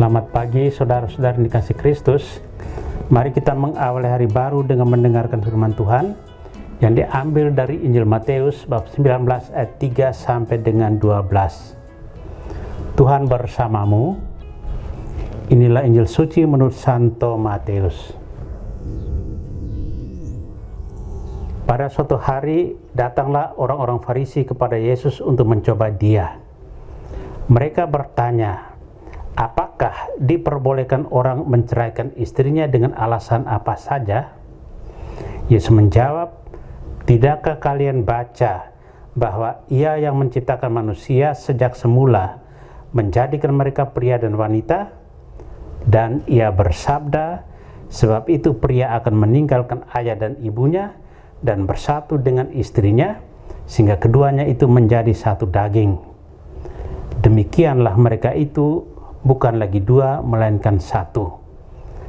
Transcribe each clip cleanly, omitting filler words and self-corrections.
Selamat pagi saudara-saudara yang dikasihi Kristus. Mari kita mengawali hari baru dengan mendengarkan firman Tuhan yang diambil dari Injil Matius bab 19 ayat 3 sampai dengan 12. Tuhan bersamamu. Inilah Injil suci menurut Santo Matius. Pada suatu hari datanglah orang-orang Farisi kepada Yesus untuk mencoba Dia. Mereka bertanya, apakah diperbolehkan orang menceraikan istrinya dengan alasan apa saja? Yesus menjawab, tidakkah kalian baca bahwa Ia yang menciptakan manusia sejak semula menjadikan mereka pria dan wanita? Dan Ia bersabda, sebab itu pria akan meninggalkan ayah dan ibunya dan bersatu dengan istrinya, sehingga keduanya itu menjadi satu daging. Demikianlah mereka itu bukan lagi dua, melainkan satu.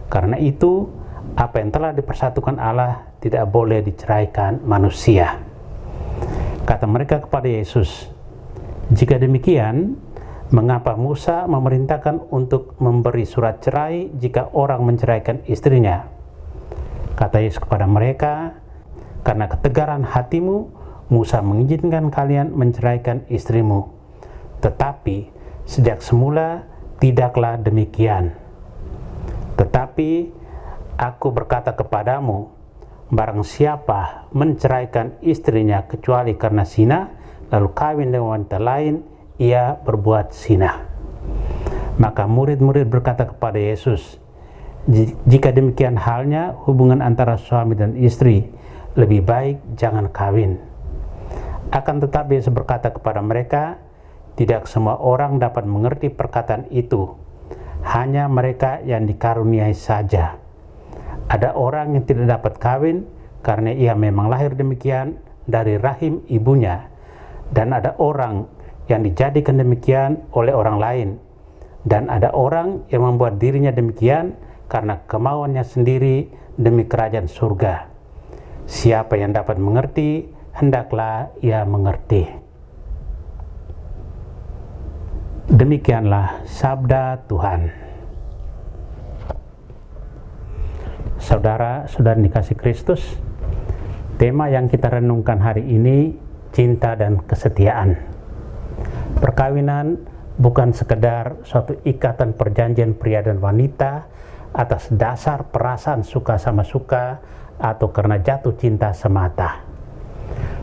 Karena itu, apa yang telah dipersatukan Allah tidak boleh diceraikan manusia. Kata mereka kepada Yesus, jika demikian, mengapa Musa memerintahkan untuk memberi surat cerai jika orang menceraikan istrinya? Kata Yesus kepada mereka, karena ketegaran hatimu, Musa mengizinkan kalian menceraikan istrimu. Tetapi sejak semula tidaklah demikian. Tetapi aku berkata kepadamu, barang siapa menceraikan istrinya kecuali karena zina, lalu kawin dengan wanita lain, ia berbuat zina. Maka murid-murid berkata kepada Yesus, jika demikian halnya hubungan antara suami dan istri, lebih baik jangan kawin. Akan tetapi Yesus berkata kepada mereka, tidak semua orang dapat mengerti perkataan itu, hanya mereka yang dikaruniai saja. Ada orang yang tidak dapat kawin karena ia memang lahir demikian dari rahim ibunya, dan ada orang yang dijadikan demikian oleh orang lain, dan ada orang yang membuat dirinya demikian karena kemauannya sendiri demi kerajaan surga. Siapa yang dapat mengerti, hendaklah ia mengerti. Demikianlah sabda Tuhan. Saudara-saudara dikasihi Kristus, tema yang kita renungkan hari ini, cinta dan kesetiaan. Perkawinan bukan sekedar suatu ikatan perjanjian pria dan wanita atas dasar perasaan suka sama suka atau karena jatuh cinta semata.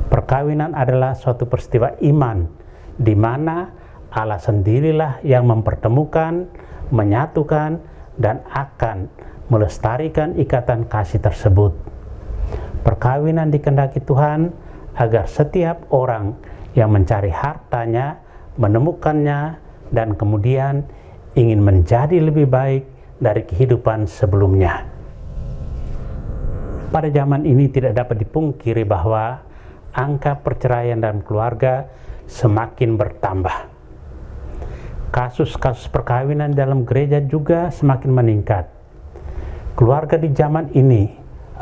Perkawinan adalah suatu peristiwa iman di mana Allah sendirilah yang mempertemukan, menyatukan, dan akan melestarikan ikatan kasih tersebut. Perkawinan dikehendaki Tuhan agar setiap orang yang mencari hartanya menemukannya dan kemudian ingin menjadi lebih baik dari kehidupan sebelumnya. Pada zaman ini tidak dapat dipungkiri bahwa angka perceraian dalam keluarga semakin bertambah. Kasus-kasus perkawinan dalam gereja juga semakin meningkat. Keluarga di zaman ini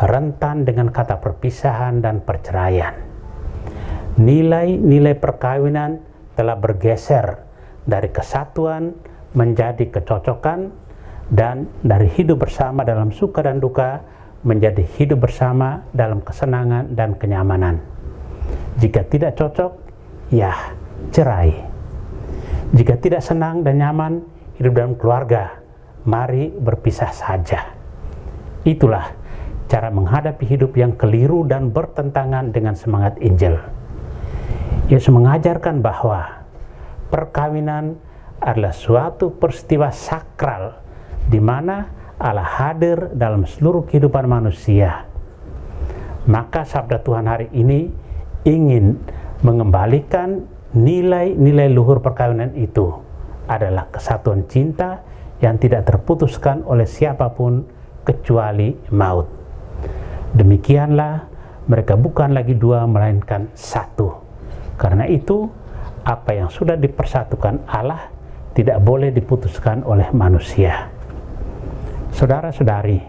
rentan dengan kata perpisahan dan perceraian. Nilai-nilai perkawinan telah bergeser dari kesatuan menjadi kecocokan, dan dari hidup bersama dalam suka dan duka menjadi hidup bersama dalam kesenangan dan kenyamanan. Jika tidak cocok, ya cerai. Jika tidak senang dan nyaman hidup dalam keluarga, mari berpisah saja. Itulah cara menghadapi hidup yang keliru dan bertentangan dengan semangat Injil. Yesus mengajarkan bahwa perkawinan adalah suatu peristiwa sakral di mana Allah hadir dalam seluruh kehidupan manusia. Maka sabda Tuhan hari ini ingin mengembalikan nilai-nilai luhur perkawinan itu adalah kesatuan cinta yang tidak terputuskan oleh siapapun kecuali maut. Demikianlah mereka bukan lagi dua melainkan satu. Karena itu apa yang sudah dipersatukan Allah tidak boleh diputuskan oleh manusia. Saudara-saudari,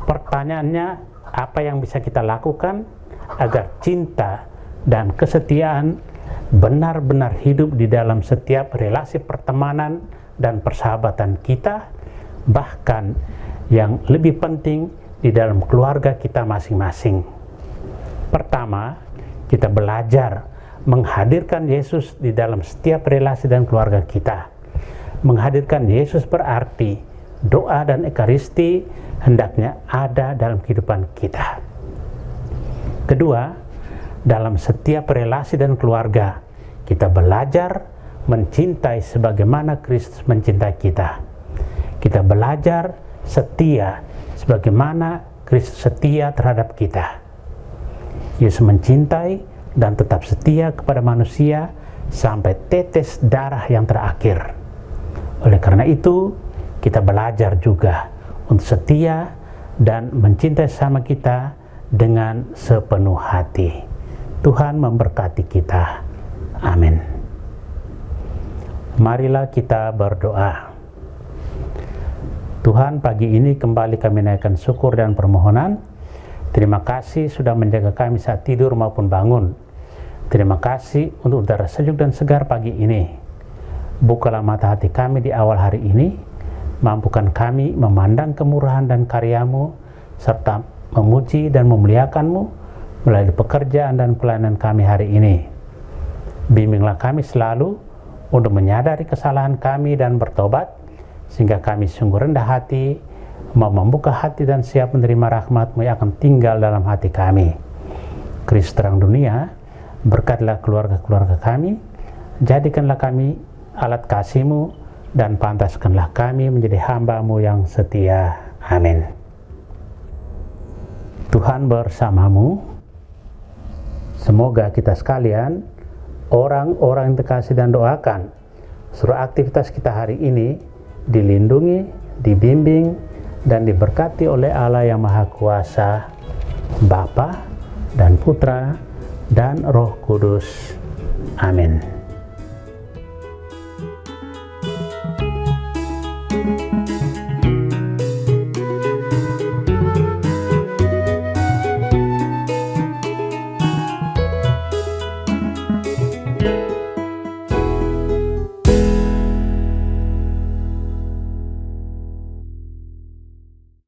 pertanyaannya, apa yang bisa kita lakukan agar cinta dan kesetiaan benar-benar hidup di dalam setiap relasi pertemanan dan persahabatan kita, bahkan yang lebih penting di dalam keluarga kita masing-masing. Pertama, kita belajar menghadirkan Yesus di dalam setiap relasi dan keluarga kita. Menghadirkan Yesus berarti doa dan ekaristi hendaknya ada dalam kehidupan kita. Kedua, dalam setiap relasi dan keluarga, kita belajar mencintai sebagaimana Kristus mencintai kita. Kita belajar setia sebagaimana Kristus setia terhadap kita. Yesus mencintai dan tetap setia kepada manusia sampai tetes darah yang terakhir. Oleh karena itu, kita belajar juga untuk setia dan mencintai sesama kita dengan sepenuh hati. Tuhan memberkati kita. Amin. Marilah kita berdoa. Tuhan, pagi ini kembali kami naikkan syukur dan permohonan. Terima kasih sudah menjaga kami saat tidur maupun bangun. Terima kasih untuk udara sejuk dan segar pagi ini. Bukalah mata hati kami di awal hari ini. Mampukan kami memandang kemurahan dan karya-Mu, serta memuji dan memuliakan-Mu melalui pekerjaan dan pelayanan kami hari ini. Bimbinglah kami selalu untuk menyadari kesalahan kami dan bertobat, sehingga kami sungguh rendah hati, mau membuka hati dan siap menerima rahmat-Mu yang akan tinggal dalam hati kami. Kristus terang dunia, berkatilah keluarga-keluarga kami, jadikanlah kami alat kasih-Mu, dan pantaskanlah kami menjadi hamba-Mu yang setia. Amin. Tuhan bersamamu. Semoga kita sekalian, orang-orang yang terkasih dan doakan, seluruh aktivitas kita hari ini dilindungi, dibimbing, dan diberkati oleh Allah yang Maha Kuasa, Bapa dan Putra dan Roh Kudus. Amin.